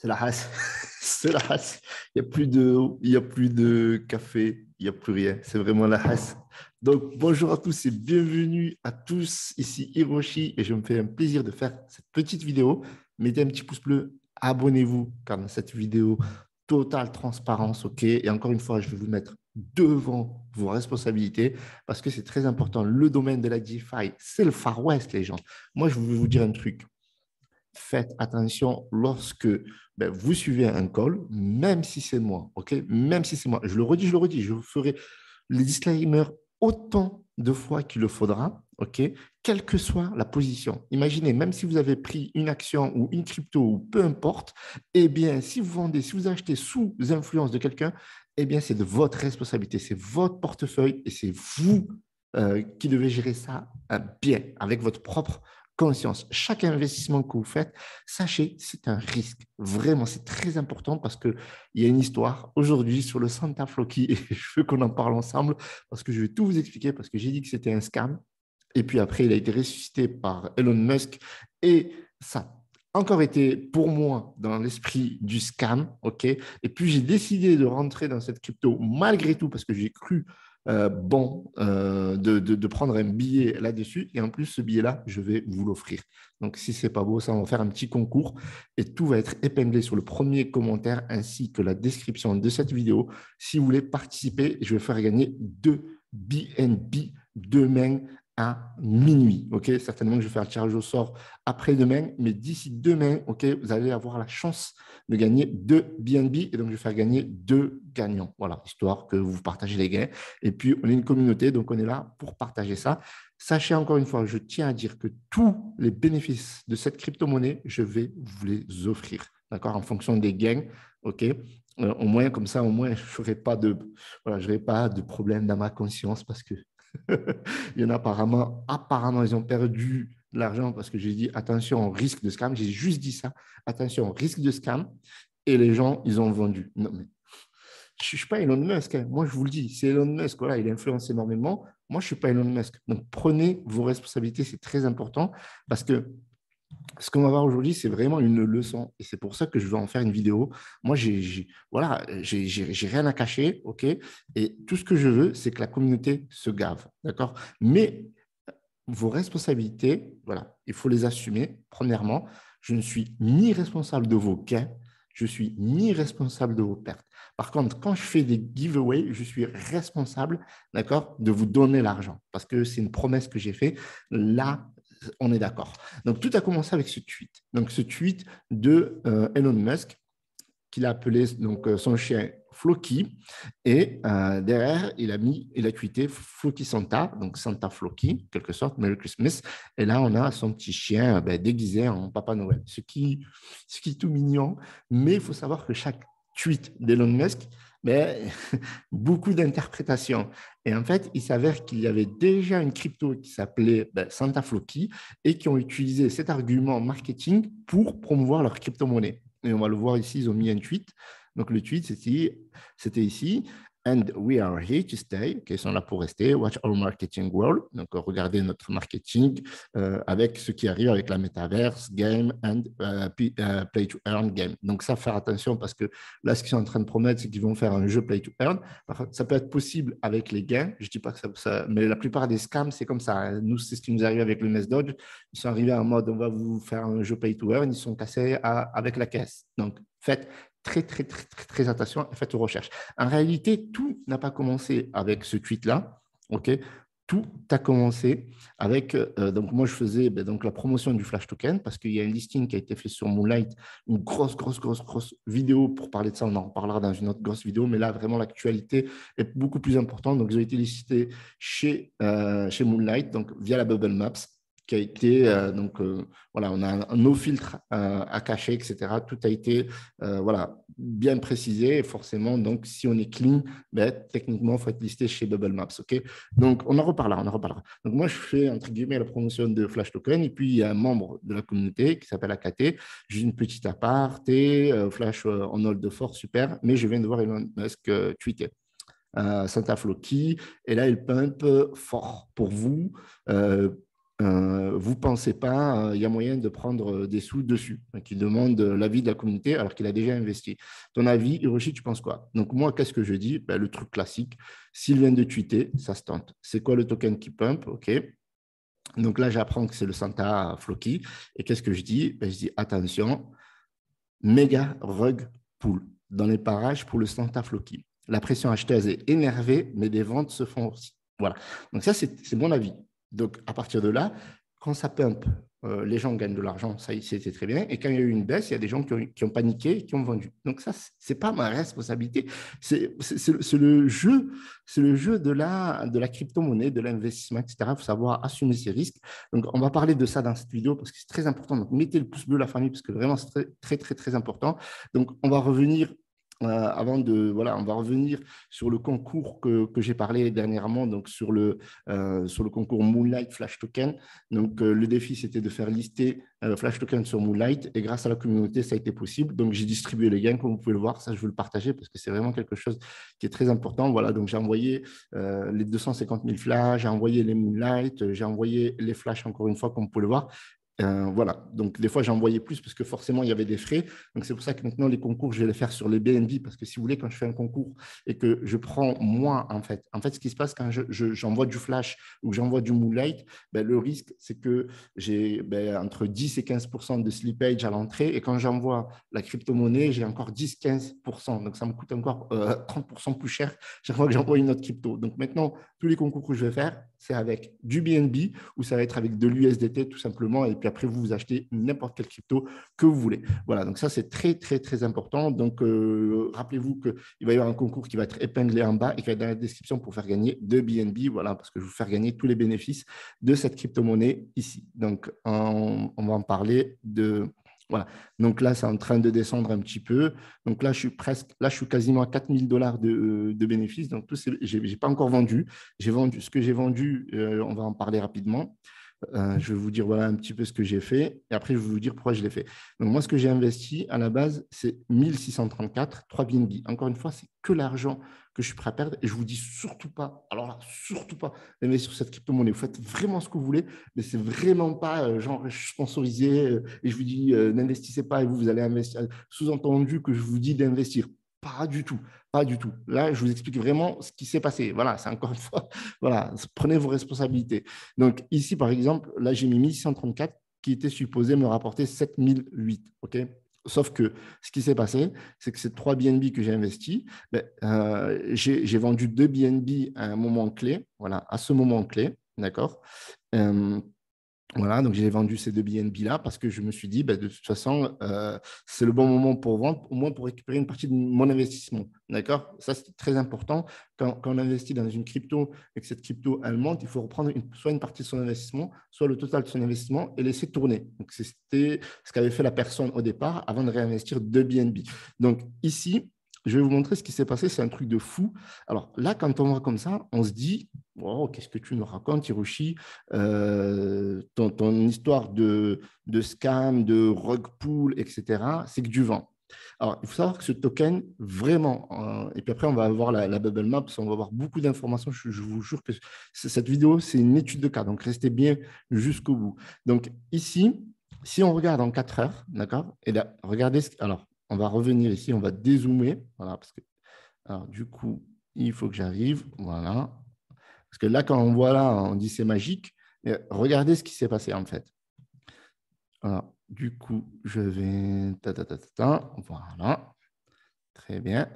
C'est la race. C'est la race. Il n'y a plus de, il y a plus de café, il n'y a plus rien. C'est vraiment la race. Donc, bonjour à tous et bienvenue à tous. Ici Hiroshi et je me fais un plaisir de faire cette petite vidéo. Mettez un petit pouce bleu, abonnez-vous car dans cette vidéo, totale transparence, ok? Et encore une fois, je vais vous mettre devant vos responsabilités parce que c'est très important. Le domaine de la DeFi, c'est le Far West, les gens. Moi, je vais vous dire un truc. Faites attention lorsque vous suivez un call, même si c'est moi, ok? Même si c'est moi. Je le redis, je ferai les disclaimers autant de fois qu'il le faudra, ok? Quelle que soit la position. Imaginez, même si vous avez pris une action ou une crypto ou peu importe, eh bien, si vous vendez, si vous achetez sous influence de quelqu'un, eh bien, c'est de votre responsabilité, c'est votre portefeuille et c'est vous qui devez gérer ça bien, avec votre propre conscience. Chaque investissement que vous faites, sachez, c'est un risque. Vraiment, c'est très important parce qu'il y a une histoire aujourd'hui sur le Santa Floki et je veux qu'on en parle ensemble parce que je vais tout vous expliquer parce que j'ai dit que c'était un scam. Et puis après, il a été ressuscité par Elon Musk et ça a encore été pour moi dans l'esprit du scam. OK? Et puis j'ai décidé de rentrer dans cette crypto malgré tout parce que j'ai cru de prendre un billet là-dessus. Et en plus, ce billet-là, je vais vous l'offrir. Donc, si ce n'est pas beau, ça, on va faire un petit concours et tout va être épinglé sur le premier commentaire ainsi que la description de cette vidéo. Si vous voulez participer, je vais faire gagner 2 BNB demain à minuit. OK? Certainement que je vais faire le tirage au sort après-demain, mais d'ici demain, OK, vous allez avoir la chance de gagner 2 BNB et donc je vais faire gagner 2 gagnants. Voilà, histoire que vous partagez les gains. Et puis, on est une communauté, donc on est là pour partager ça. Sachez encore une fois, je tiens à dire que tous les bénéfices de cette crypto-monnaie, je vais vous les offrir, d'accord, en fonction des gains, OK. Au moins, comme ça, au moins, je n'aurai pas pas de problème dans ma conscience parce que il y en a apparemment, ils ont perdu de l'argent parce que j'ai dit attention au risque de scam. J'ai juste dit ça, attention au risque de scam. Et les gens, ils ont vendu. Non, mais je ne suis pas Elon Musk. Hein. Moi, je vous le dis, c'est Elon Musk. Voilà, il influence énormément. Moi, je ne suis pas Elon Musk. Donc, prenez vos responsabilités. C'est très important parce que ce qu'on va voir aujourd'hui, c'est vraiment une leçon. Et c'est pour ça que je vais en faire une vidéo. Moi, j'ai rien à cacher. OK? Et tout ce que je veux, c'est que la communauté se gave. D'accord? Mais vos responsabilités, voilà, il faut les assumer. Premièrement, je ne suis ni responsable de vos gains, je suis ni responsable de vos pertes. Par contre, quand je fais des giveaways, je suis responsable, d'accord, de vous donner l'argent parce que c'est une promesse que j'ai faite. Là, on est d'accord. Donc, tout a commencé avec ce tweet. Donc, ce tweet de Elon Musk qu'il a appelé donc, son chien Floki. Et derrière, il a tweeté Floki Santa, donc Santa Floki, quelque sorte, Merry Christmas. Et là, on a son petit chien déguisé en Papa Noël, ce qui est tout mignon. Mais il faut savoir que chaque tweet d'Elon Musk, beaucoup d'interprétations. Et en fait, il s'avère qu'il y avait déjà une crypto qui s'appelait Santa Floki et qui ont utilisé cet argument marketing pour promouvoir leur crypto-monnaie. Et on va le voir ici, ils ont mis un tweet. Donc, le tweet, c'était ici. And we are here to stay. Okay, ils sont là pour rester. Watch our marketing world. Donc, regardez notre marketing avec ce qui arrive avec la metaverse, game and play to earn game. Donc, ça, faire attention parce que là, ce qu'ils sont en train de promettre, c'est qu'ils vont faire un jeu play to earn. Ça peut être possible avec les gains. Je ne dis pas que ça, mais la plupart des scams, c'est comme ça. Nous, c'est ce qui nous arrive avec le Nest Dodge. Ils sont arrivés en mode on va vous faire un jeu play to earn. Ils sont cassés avec la caisse. Donc, faites très attention et faites vos recherches. En réalité, tout n'a pas commencé avec ce tweet-là. OK? Tout a commencé avec, donc moi je faisais donc la promotion du Flash Token parce qu'il y a un listing qui a été fait sur Moonlight, une grosse vidéo pour parler de ça, on en reparlera dans une autre grosse vidéo, mais là vraiment l'actualité est beaucoup plus importante. Donc ils ont été listés chez Moonlight, donc via la Bubble Maps qui a été, voilà, on a un no filtre à cacher, etc. Tout a été, voilà, bien précisé et forcément, donc si on est clean, techniquement, il faut être listé chez Bubble Maps, ok? Donc, on en reparlera. Donc, moi, je fais, entre guillemets, la promotion de Flash Token et puis, il y a un membre de la communauté qui s'appelle AKT. J'ai une petite aparté, Flash en hold de force, super, mais je viens de voir Elon Musk tweeter. Santa Floki, et là, il pump fort pour vous. vous ne pensez pas il y a moyen de prendre des sous dessus, qui demande l'avis de la communauté alors qu'il a déjà investi. Ton avis, Hiroshi, tu penses quoi? Donc, moi, qu'est-ce que je dis? Ben, le truc classique, s'il vient de tweeter, ça se tente. C'est quoi le token qui pump? OK. Donc là, j'apprends que c'est le Santa Floki. Et qu'est-ce que je dis? Ben, je dis attention, méga rug pull dans les parages pour le Santa Floki. La pression acheteuse est énervée, mais des ventes se font aussi. Voilà. Donc ça, c'est mon avis. Donc à partir de là, quand ça pump, les gens gagnent de l'argent, ça c'était très bien. Et quand il y a eu une baisse, il y a des gens qui ont paniqué et qui ont vendu. Donc ça, c'est pas ma responsabilité. C'est le jeu, de la crypto-monnaie, de l'investissement, etc. Il faut savoir assumer ses risques. Donc on va parler de ça dans cette vidéo parce que c'est très important. Donc mettez le pouce bleu, la famille, parce que vraiment c'est très, très, très, très important. Donc on va revenir on va revenir sur le concours que j'ai parlé dernièrement, donc sur le concours Moonlight Flash Token. Donc, le défi, c'était de faire lister Flash Token sur Moonlight et grâce à la communauté, ça a été possible. Donc, j'ai distribué les gains, comme vous pouvez le voir. Ça, je veux le partager parce que c'est vraiment quelque chose qui est très important. Voilà, donc j'ai envoyé les 250 000 flashs, j'ai envoyé les Moonlight, j'ai envoyé les flashs encore une fois, comme vous pouvez le voir. Voilà, donc des fois j'ai envoyé plus parce que forcément il y avait des frais. Donc c'est pour ça que maintenant les concours, je vais les faire sur les BNB parce que si vous voulez, quand je fais un concours et que je prends moi, en fait, ce qui se passe quand j'envoie du flash ou que j'envoie du moonlight, ben, le risque c'est que j'ai entre 10 et 15% de slippage à l'entrée et quand j'envoie la crypto-monnaie, j'ai encore 10-15%. Donc ça me coûte encore 30% plus cher chaque fois que j'envoie une autre crypto. Donc maintenant, tous les concours que je vais faire, c'est avec du BNB ou ça va être avec de l'USDT tout simplement. Et puis après, vous achetez n'importe quelle crypto que vous voulez. Voilà, donc ça, c'est très, très, très important. Donc, rappelez-vous qu'il va y avoir un concours qui va être épinglé en bas et qui va être dans la description pour faire gagner de BNB. Voilà, parce que je vais vous faire gagner tous les bénéfices de cette crypto-monnaie ici. Donc, on va en parler de… Voilà. Donc là, c'est en train de descendre un petit peu. Donc là, je suis quasiment à 4 000 $ de bénéfices. Donc, je n'ai pas encore vendu. J'ai vendu ce que j'ai vendu. On va en parler rapidement. Je vais vous dire voilà un petit peu ce que j'ai fait et après je vais vous dire pourquoi je l'ai fait. Donc moi ce que j'ai investi à la base c'est 1634, 3 BNB. Encore une fois, c'est que l'argent que je suis prêt à perdre et je vous dis surtout pas, alors là, surtout pas d'investir sur cette crypto-monnaie. Vous faites vraiment ce que vous voulez, mais c'est vraiment pas genre sponsorisé et je vous dis n'investissez pas et vous allez investir. Sous-entendu que je vous dis d'investir. Pas du tout, pas du tout. Là, je vous explique vraiment ce qui s'est passé. Voilà, c'est encore une fois, voilà, prenez vos responsabilités. Donc ici, par exemple, là, j'ai mis 1634 qui était supposé me rapporter 7008. OK? Sauf que ce qui s'est passé, c'est que ces 3 BNB que j'ai investis, j'ai vendu 2 BNB à un moment clé, voilà, à ce moment clé, d'accord? Voilà, donc j'ai vendu ces 2 BNB là parce que je me suis dit, de toute façon, c'est le bon moment pour vendre, au moins pour récupérer une partie de mon investissement. D'accord? Ça, c'est très important. Quand on investit dans une crypto et que cette crypto, elle monte, il faut reprendre soit une partie de son investissement, soit le total de son investissement et laisser tourner. Donc, c'était ce qu'avait fait la personne au départ avant de réinvestir 2 BNB. Donc, ici, je vais vous montrer ce qui s'est passé. C'est un truc de fou. Alors là, quand on voit comme ça, on se dit, oh, qu'est-ce que tu nous racontes, Hiroshi? Ton histoire de scam, de rug pull, etc., c'est que du vent. Alors, il faut savoir que ce token, vraiment, et puis après, on va avoir la bubble map, on va avoir beaucoup d'informations. Je vous jure que cette vidéo, c'est une étude de cas. Donc, restez bien jusqu'au bout. Donc, ici, si on regarde en 4 heures, d'accord? Et là, regardez, alors, on va revenir ici, on va dézoomer. Voilà, parce que, alors, du coup, il faut que j'arrive. Voilà. Parce que là, quand on voit là, on dit c'est magique. Mais regardez ce qui s'est passé en fait. Alors, du coup, je vais… Voilà. Très bien.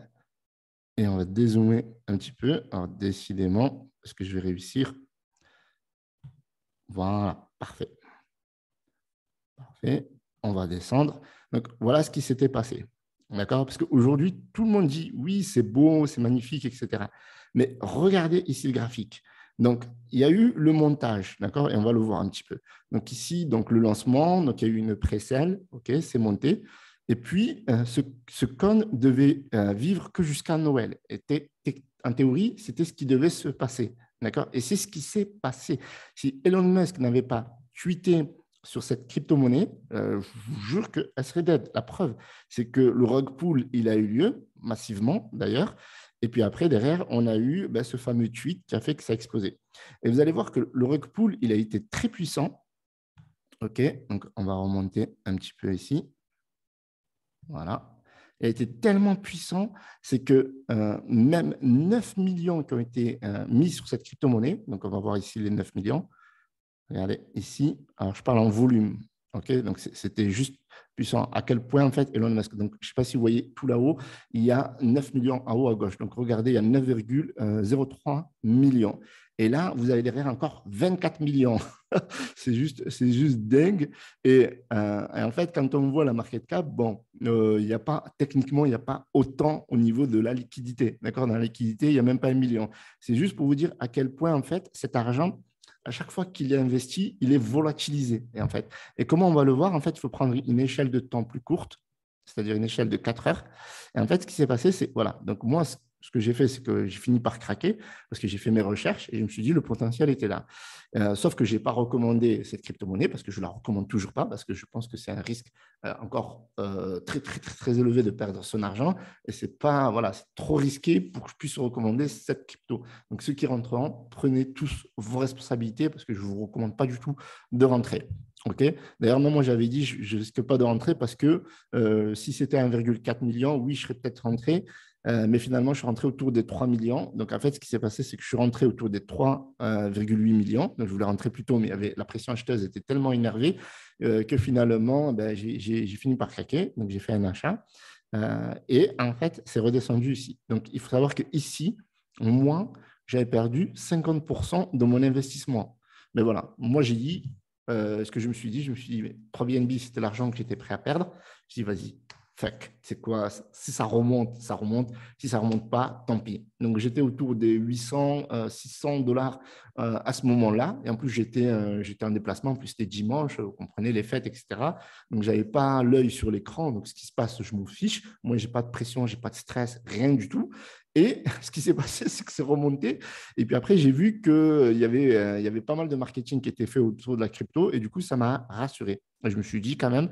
Et on va dézoomer un petit peu. Alors, décidément, est-ce que je vais réussir? Voilà. Parfait. Parfait. On va descendre. Donc, voilà ce qui s'était passé. D'accord? Parce qu'aujourd'hui, tout le monde dit oui, c'est beau, c'est magnifique, etc. Mais regardez ici le graphique. Donc, il y a eu le montage, d'accord? Et on va le voir un petit peu. Donc, ici, donc, le lancement, donc, il y a eu une pré-sale, OK, c'est monté. Et puis, ce con devait vivre que jusqu'à Noël. En théorie, c'était ce qui devait se passer, d'accord? Et c'est ce qui s'est passé. Si Elon Musk n'avait pas tweeté sur cette crypto-monnaie, je vous jure qu'elle serait dead. La preuve, c'est que le rug pull, il a eu lieu massivement d'ailleurs. Et puis après, derrière, on a eu ce fameux tweet qui a fait que ça a explosé. Et vous allez voir que le rug pull, il a été très puissant. OK, donc on va remonter un petit peu ici. Voilà. Il a été tellement puissant, c'est que même 9 millions qui ont été mis sur cette crypto-monnaie, donc on va voir ici les 9 millions. Regardez ici, alors je parle en volume. OK, donc c'était juste puissant. À quel point, en fait, Elon Musk, donc je ne sais pas si vous voyez tout là-haut, il y a 9 millions en haut à gauche. Donc regardez, il y a 9,03 millions. Et là, vous avez derrière encore 24 millions. C'est juste dingue. Et en fait, quand on voit la market cap, bon, il n'y a pas, techniquement, il n'y a pas autant au niveau de la liquidité. D'accord? Dans la liquidité, il n'y a même pas 1 million. C'est juste pour vous dire à quel point, en fait, cet argent, à chaque fois qu'il est investi, il est volatilisé. Et comment on va le voir? En fait, il faut prendre une échelle de temps plus courte, c'est-à-dire une échelle de 4 heures. Et en fait, ce qui s'est passé, c'est, voilà, donc moi, ce que j'ai fait, c'est que j'ai fini par craquer parce que j'ai fait mes recherches et je me suis dit, le potentiel était là. Sauf que je n'ai pas recommandé cette crypto-monnaie parce que je ne la recommande toujours pas, parce que je pense que c'est un risque encore très, très, très, très élevé de perdre son argent. Et c'est pas, voilà, c'est trop risqué pour que je puisse recommander cette crypto. Donc, ceux qui rentreront, prenez tous vos responsabilités parce que je ne vous recommande pas du tout de rentrer. Okay. D'ailleurs, moi, j'avais dit, je ne risque pas de rentrer parce que si c'était 1,4 million, oui, je serais peut-être rentré. Mais finalement, je suis rentré autour des 3 millions. Donc, en fait, ce qui s'est passé, c'est que je suis rentré autour des 3,8 millions. Donc, je voulais rentrer plus tôt, mais la pression acheteuse était tellement énervée que finalement, j'ai fini par craquer. Donc, j'ai fait un achat. Et en fait, c'est redescendu ici. Donc, il faut savoir qu'ici, moi, j'avais perdu 50% de mon investissement. Mais voilà, moi, j'ai dit, ce que je me suis dit, mais 3BNB, c'était l'argent que j'étais prêt à perdre. Je dis, vas-y, fuck, c'est quoi? Si ça remonte, ça remonte. Si ça remonte pas, tant pis. Donc, j'étais autour des 800, 600 dollars à ce moment-là. Et en plus, j'étais en déplacement. En plus, c'était dimanche, vous comprenez, les fêtes, etc. Donc, je n'avais pas l'œil sur l'écran. Donc, ce qui se passe, je m'en fiche. Moi, je n'ai pas de pression, je n'ai pas de stress, rien du tout. Et ce qui s'est passé, c'est que c'est remonté. Et puis après, j'ai vu qu'il y avait pas mal de marketing qui était fait autour de la crypto. Et du coup, ça m'a rassuré. Et je me suis dit quand même,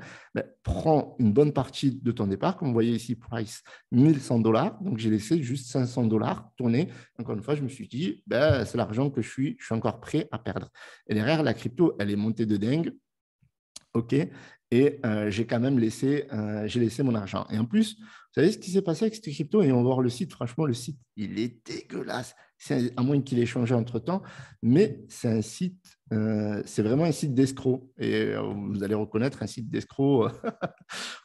prends une bonne partie de ton départ. Comme vous voyez ici, price 1100 dollars. Donc, j'ai laissé juste 500 dollars tourner. Encore une fois, je me suis dit, c'est l'argent que je suis encore prêt à perdre. Et derrière, la crypto, elle est montée de dingue. OK. Et j'ai quand même laissé mon argent. Et en plus, vous savez ce qui s'est passé avec cette crypto? Et on va voir le site. Franchement, le site, il est dégueulasse. À moins qu'il ait changé entre-temps. Mais c'est un site, c'est vraiment un site d'escroc. Et vous allez reconnaître un site d'escroc.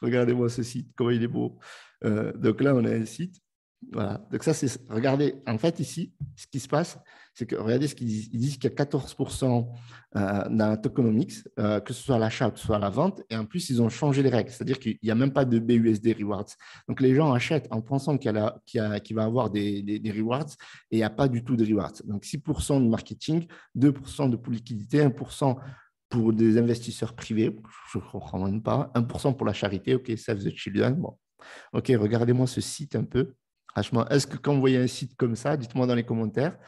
Regardez-moi ce site, comment il est beau. Donc là, on a un site. Voilà. Donc ça, c'est, regardez, en fait, ici, ce qui se passe, c'est que, regardez ce qu'ils disent. Ils disent qu'il y a 14% dans la tokenomics, que ce soit à l'achat, que ce soit à la vente. Et en plus, ils ont changé les règles. C'est-à-dire qu'il n'y a même pas de BUSD rewards. Donc, les gens achètent en pensant qu'il va avoir des rewards et il n'y a pas du tout de rewards. Donc, 6% de marketing, 2% de liquidité, 1% pour des investisseurs privés, je ne comprends même pas, 1% pour la charité, OK, Save the Children. Bon. OK, regardez-moi ce site un peu. Franchement, est-ce que quand vous voyez un site comme ça, dites-moi dans les commentaires,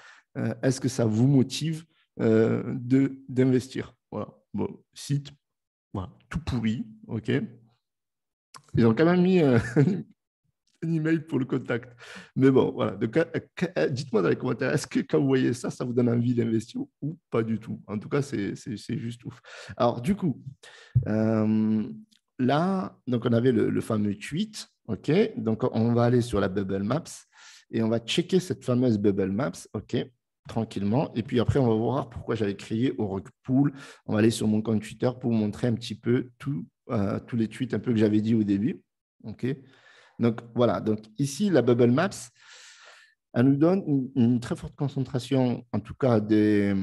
est-ce que ça vous motive d'investir? Voilà. Bon, site, voilà, tout pourri, OK. Ils ont quand même mis un email pour le contact. Mais bon, voilà. Donc, dites-moi dans les commentaires, est-ce que quand vous voyez ça, ça vous donne envie d'investir ou pas du tout? En tout cas, c'est juste ouf. Alors, du coup, là, donc on avait le fameux tweet. OK, donc on va aller sur la Bubble Maps et on va checker cette fameuse Bubble Maps. OK, tranquillement. Et puis après, on va voir pourquoi j'avais créé Oracle Pool. On va aller sur mon compte Twitter pour vous montrer un petit peu tous les tweets un peu que j'avais dit au début. OK, donc voilà. Donc ici, la Bubble Maps, elle nous donne une très forte concentration, en tout cas de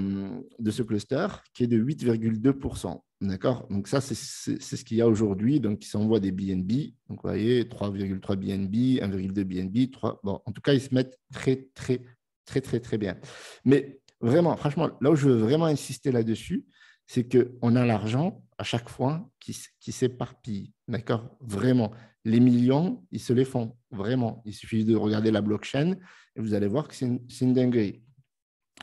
ce cluster, qui est de 8,2%. D'accord? Donc ça, c'est ce qu'il y a aujourd'hui. Donc, ils s'envoient des BNB. Donc, vous voyez, 3,3 BNB, 1,2 BNB, 3. Bon, en tout cas, ils se mettent très, très, très, très, très bien. Mais vraiment, franchement, là où je veux vraiment insister là-dessus, c'est qu'on a l'argent à chaque fois qui s'éparpille. D'accord? Vraiment. Les millions, ils se les font. Vraiment. Il suffit de regarder la blockchain et vous allez voir que c'est une dinguerie.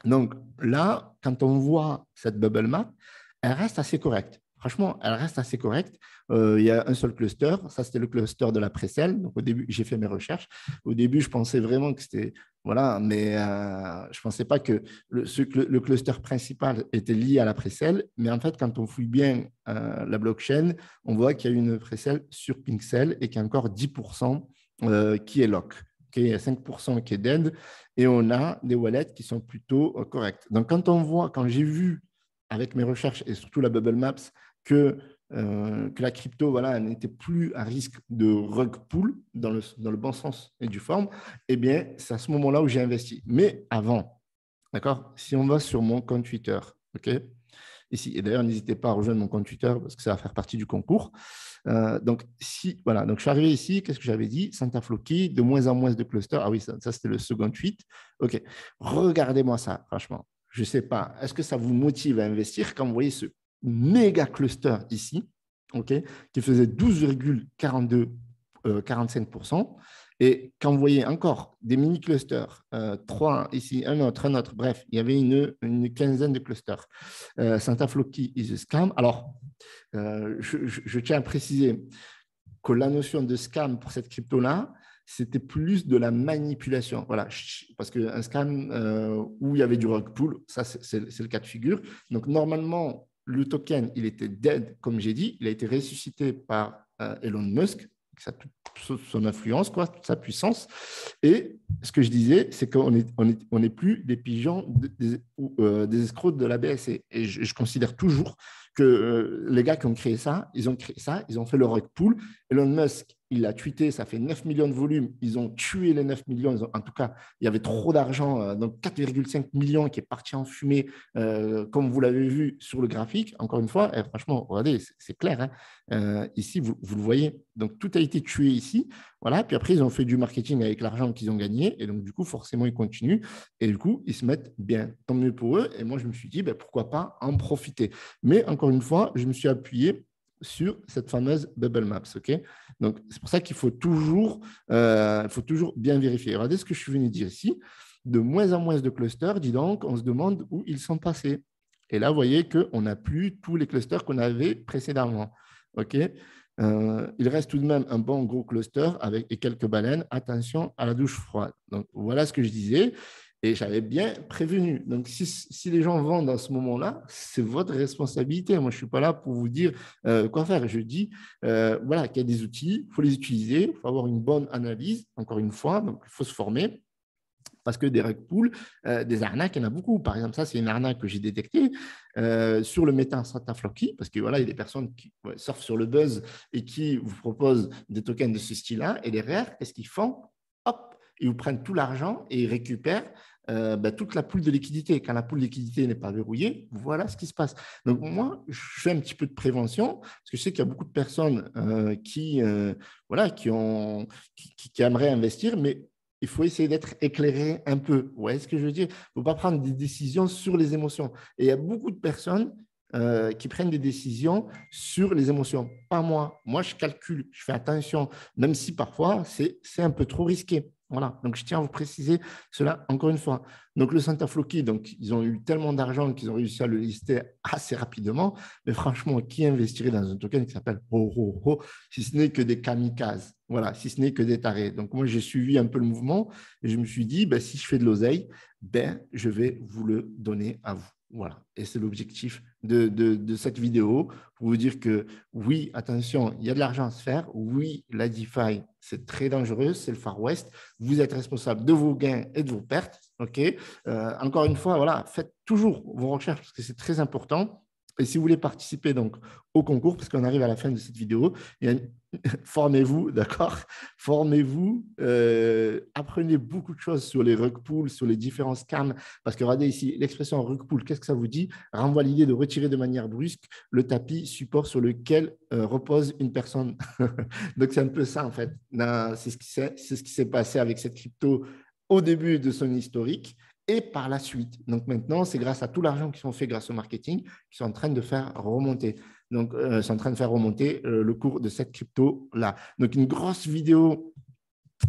Donc là, quand on voit cette bubble map, elle reste assez correcte. franchement, elle reste assez correcte. Il y a un seul cluster. Ça, c'était le cluster de la Pre-Sell. Donc, au début, j'ai fait mes recherches. Au début, je pensais vraiment que c'était… Voilà, mais je ne pensais pas que le cluster principal était lié à la Pre-Sell. Mais en fait, quand on fouille bien la blockchain, on voit qu'il y a une Pre-Sell sur Pinksell et qu'il y a encore 10% qui est lock. Okay, il y a 5% qui est dead et on a des wallets qui sont plutôt corrects. Donc, quand j'ai vu avec mes recherches et surtout la Bubble Maps que la crypto voilà, n'était plus à risque de rug pull dans le bon sens et du forme, eh bien, c'est à ce moment-là où j'ai investi. Mais avant, d'accord, si on va sur mon compte Twitter, OK, ici, et d'ailleurs, n'hésitez pas à rejoindre mon compte Twitter parce que ça va faire partie du concours. Donc, voilà, donc je suis arrivé ici, qu'est-ce que j'avais dit? Santa Floki, de moins en moins de clusters. Ah oui, ça c'était le second tweet. OK, regardez-moi ça, franchement. Je ne sais pas, est-ce que ça vous motive à investir quand vous voyez ce méga cluster ici, OK, qui faisait 12,45%. Et quand vous voyez encore des mini-clusters, 3 ici, un autre, bref, il y avait une quinzaine de clusters. Santa Floki is a scam. Alors, je tiens à préciser que la notion de scam pour cette crypto-là, c'était plus de la manipulation. Voilà, parce qu'un scam où il y avait du rug pull, ça, c'est le cas de figure. Donc, normalement, le token, il était dead, comme j'ai dit. Il a été ressuscité par Elon Musk, toute son influence, quoi, toute sa puissance. Et ce que je disais, c'est qu'on n'est plus des pigeons, des escrocs de la BSC. Et je considère toujours que les gars qui ont créé ça, ils ont fait le rug pull. Elon Musk, il a tweeté, ça fait 9 millions de volumes. Ils ont tué les 9 millions. En tout cas, il y avait trop d'argent, donc 4,5 millions qui est parti en fumée, comme vous l'avez vu sur le graphique. Encore une fois, et franchement, regardez, c'est clair. Hein. Ici, vous le voyez. Donc, tout a été tué ici. Voilà. Puis après, ils ont fait du marketing avec l'argent qu'ils ont gagné. Et donc, du coup, forcément, ils continuent. Et du coup, ils se mettent bien. Tant mieux pour eux. Et moi, je me suis dit, ben, pourquoi pas en profiter. Mais encore une fois, je me suis appuyé sur cette fameuse Bubble Maps. Okay, donc, c'est pour ça qu'il faut toujours bien vérifier. Regardez ce que je suis venu dire ici. De moins en moins de clusters, dis donc, on se demande où ils sont passés. Et là, vous voyez qu'on n'a plus tous les clusters qu'on avait précédemment. OK, il reste tout de même un bon gros cluster avec quelques baleines. Attention à la douche froide. Donc, voilà ce que je disais. Et j'avais bien prévenu. Donc, si les gens vendent à ce moment-là, c'est votre responsabilité. Moi, je ne suis pas là pour vous dire quoi faire. Je dis voilà, qu'il y a des outils, il faut les utiliser, il faut avoir une bonne analyse, encore une fois. Donc, il faut se former. Parce que des rug pulls, des arnaques, il y en a beaucoup. Par exemple, ça, c'est une arnaque que j'ai détectée sur le Meta Santa Floki, parce que voilà, il y a des personnes qui surfent sur le buzz et qui vous proposent des tokens de ce style-là. Et derrière, qu'est-ce qu'ils font? Hop, ils vous prennent tout l'argent et ils récupèrent toute la pool de liquidité. Quand la pool de liquidité n'est pas verrouillée, voilà ce qui se passe. Donc, moi, je fais un petit peu de prévention parce que je sais qu'il y a beaucoup de personnes qui aimeraient investir, mais il faut essayer d'être éclairé un peu. Vous voyez ce que je veux dire? Il ne faut pas prendre des décisions sur les émotions. Et il y a beaucoup de personnes qui prennent des décisions sur les émotions. Pas moi. Moi, je calcule, je fais attention, même si parfois, c'est un peu trop risqué. Voilà, donc je tiens à vous préciser cela encore une fois. Donc le Santa Floki, donc ils ont eu tellement d'argent qu'ils ont réussi à le lister assez rapidement, mais franchement, qui investirait dans un token qui s'appelle Ho, si ce n'est que des kamikazes, voilà, si ce n'est que des tarés. Donc moi, j'ai suivi un peu le mouvement et je me suis dit, ben, si je fais de l'oseille, ben, je vais vous le donner à vous. Voilà, et c'est l'objectif de cette vidéo pour vous dire que oui, attention, il y a de l'argent à se faire. Oui, la DeFi, c'est très dangereux, c'est le Far West. Vous êtes responsable de vos gains et de vos pertes. Okay, encore une fois, voilà, faites toujours vos recherches parce que c'est très important. Et si vous voulez participer donc au concours, parce qu'on arrive à la fin de cette vidéo, formez-vous, d'accord? Formez-vous, apprenez beaucoup de choses sur les rug pulls, sur les différents scams, parce que regardez ici, l'expression rug pull, qu'est-ce que ça vous dit? Renvoie l'idée de retirer de manière brusque le tapis support sur lequel repose une personne. Donc, c'est un peu ça, en fait. C'est ce qui s'est passé avec cette crypto au début de son historique et par la suite. Donc maintenant, c'est grâce à tout l'argent qui sont faits grâce au marketing qu'ils sont en train de faire remonter. Donc, sont en train de faire remonter le cours de cette crypto-là. Donc, une grosse vidéo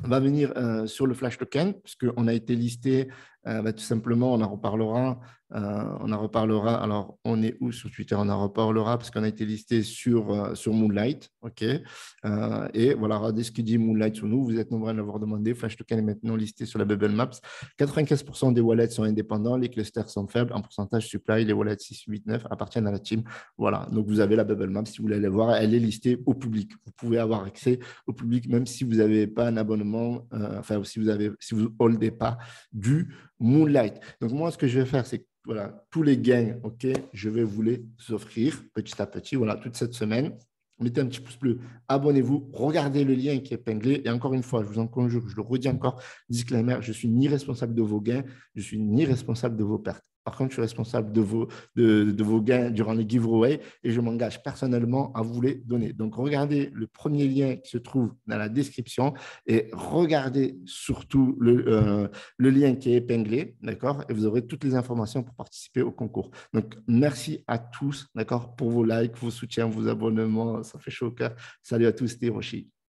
va venir sur le Flash Token, puisqu'on a été listé, tout simplement, on en reparlera On en reparlera. Alors, on est où sur Twitter? On en reparlera parce qu'on a été listé sur Moonlight. OK. Et voilà, regardez ce que dit Moonlight sur nous. Vous êtes nombreux à l'avoir demandé. Flash Token est maintenant listé sur la Bubble Maps. 95% des wallets sont indépendants. Les clusters sont faibles. En pourcentage supply, les wallets 6, 8, 9 appartiennent à la team. Voilà. Donc, vous avez la Bubble Maps. Si vous voulez aller voir, elle est listée au public. Vous pouvez avoir accès au public, même si vous n'avez pas un abonnement, enfin, si vous holdez pas du Moonlight. Donc, moi, ce que je vais faire, c'est voilà, tous les gains, OK, je vais vous les offrir petit à petit, voilà, toute cette semaine. Mettez un petit pouce bleu, abonnez-vous, regardez le lien qui est épinglé. Et encore une fois, je vous en conjure, je le redis encore, disclaimer, je suis ni responsable de vos gains, je suis ni responsable de vos pertes. Par contre, je suis responsable de vos gains durant les giveaways et je m'engage personnellement à vous les donner. Donc, regardez le premier lien qui se trouve dans la description et regardez surtout le lien qui est épinglé, d'accord? Et vous aurez toutes les informations pour participer au concours. Donc, merci à tous, d'accord, pour vos likes, vos soutiens, vos abonnements. Ça fait chaud au cœur. Salut à tous, c'était Hiroshi.